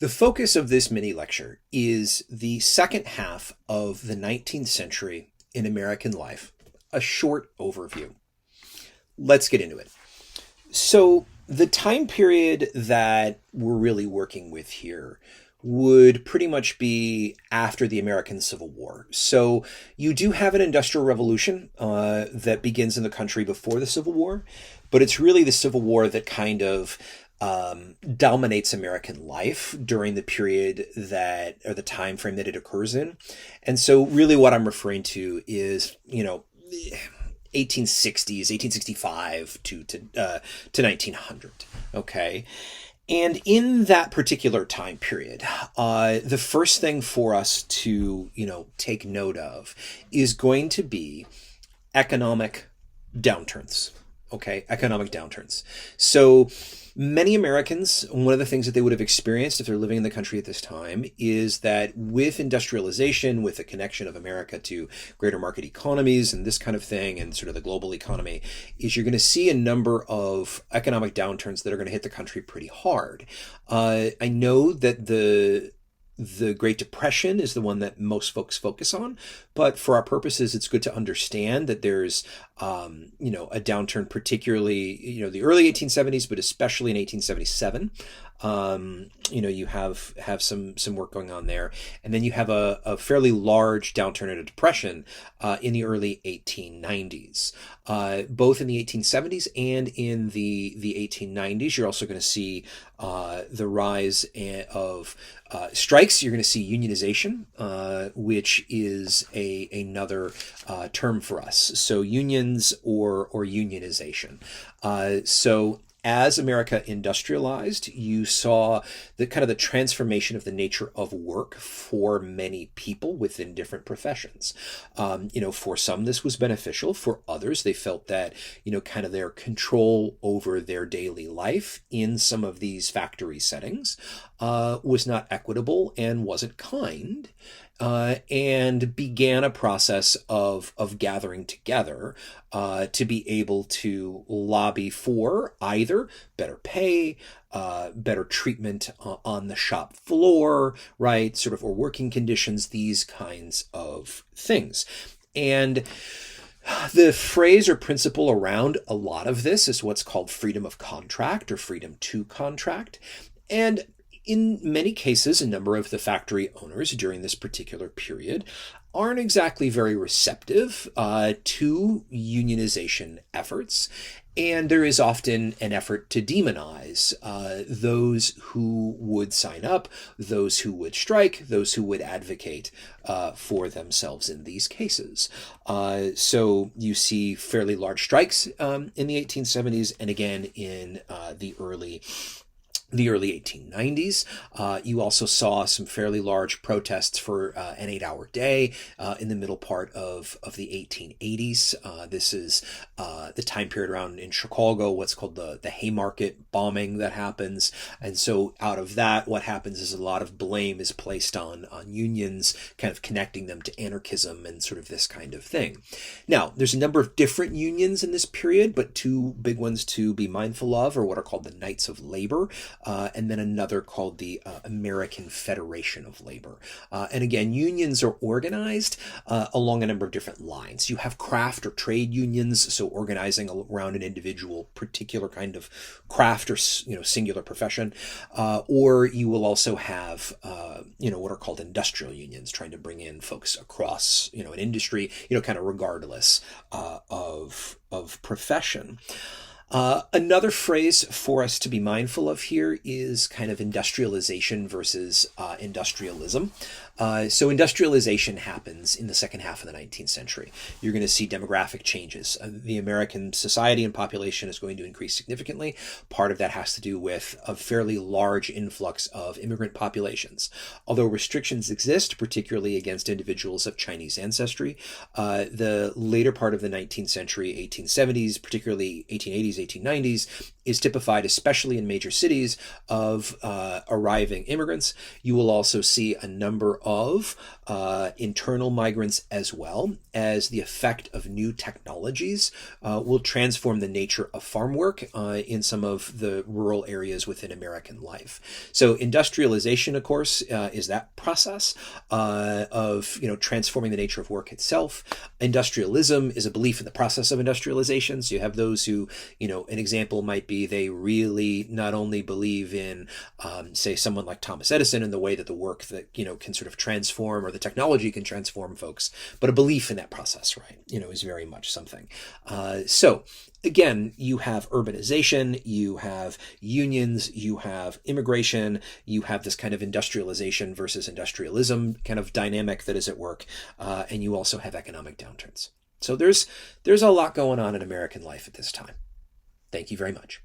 The focus of this mini lecture is the second half of the 19th century in American life, a short overview. Let's get into it. So, the time period that we're really working with here would pretty much be after the American Civil War. So, you do have an industrial revolution that begins in the country before the Civil War, but it's really the Civil War that kind of dominates American life during the period that, or the time frame that it occurs in. And so really what I'm referring to is, 1860s, 1865 to 1900. Okay. And in that particular time period, the first thing for us to, take note of is going to be economic downturns. Okay, economic downturns. So many Americans, one of the things that they would have experienced if they're living in the country at this time is that with industrialization, with the connection of America to greater market economies and this kind of thing, and sort of the global economy, is you're going to see a number of economic downturns that are going to hit the country pretty hard. I know that the Great Depression is the one that most folks focus on, but for our purposes, it's good to understand that there's, a downturn, particularly, the early 1870s, but especially in 1877. You have some work going on there, and then you have a fairly large downturn and a depression in the early 1890s. Both in the 1870s and in the 1890s, you're also going to see the rise of strikes. You're going to see unionization, which is another term for us. So unions or unionization. So as America industrialized, you saw the kind of the transformation of the nature of work for many people within different professions. For some, this was beneficial. For others, they felt that, kind of their control over their daily life in some of these factory settings was not equitable and wasn't kind. And began a process of gathering together to be able to lobby for either better pay, better treatment on the shop floor, right? Sort of, or working conditions, these kinds of things. And the phrase or principle around a lot of this is what's called freedom of contract or freedom to contract. And in many cases, a number of the factory owners during this particular period aren't exactly very receptive to unionization efforts. And there is often an effort to demonize those who would sign up, those who would strike, those who would advocate for themselves in these cases. So you see fairly large strikes in the 1870s and again in the early 1890s. You also saw some fairly large protests for an 8-hour day in the middle part of the 1880s. This is the time period around in Chicago, what's called the Haymarket bombing that happens. And so out of that, what happens is a lot of blame is placed on unions, kind of connecting them to anarchism and sort of this kind of thing. Now, there's a number of different unions in this period, but two big ones to be mindful of are what are called the Knights of Labor, and then another called the American Federation of Labor. And again, unions are organized along a number of different lines. You have craft or trade unions, so organizing around an individual particular kind of craft or singular profession, or you will also have what are called industrial unions, trying to bring in folks across an industry, kind of regardless of profession. Another phrase for us to be mindful of here is kind of industrialization versus industrialism. So industrialization happens in the second half of the 19th century. You're going to see demographic changes. The American society and population is going to increase significantly. Part of that has to do with a fairly large influx of immigrant populations. Although restrictions exist, particularly against individuals of Chinese ancestry, the later part of the 19th century, 1870s, particularly 1880s, 1890s, is typified, especially in major cities, of arriving immigrants. You will also see a number of internal migrants, as well as the effect of new technologies will transform the nature of farm work in some of the rural areas within American life. So industrialization, of course, is that process of transforming the nature of work itself. Industrialism is a belief in the process of industrialization. So you have those who, an example might be they really not only believe in, say, someone like Thomas Edison and the way that the work that, can sort of transform, or the technology can transform folks, but a belief in that process, right, is very much something. So again, you have urbanization, you have unions, you have immigration, you have this kind of industrialization versus industrialism kind of dynamic that is at work, and you also have economic downturns. So there's a lot going on in American life at this time. Thank you very much.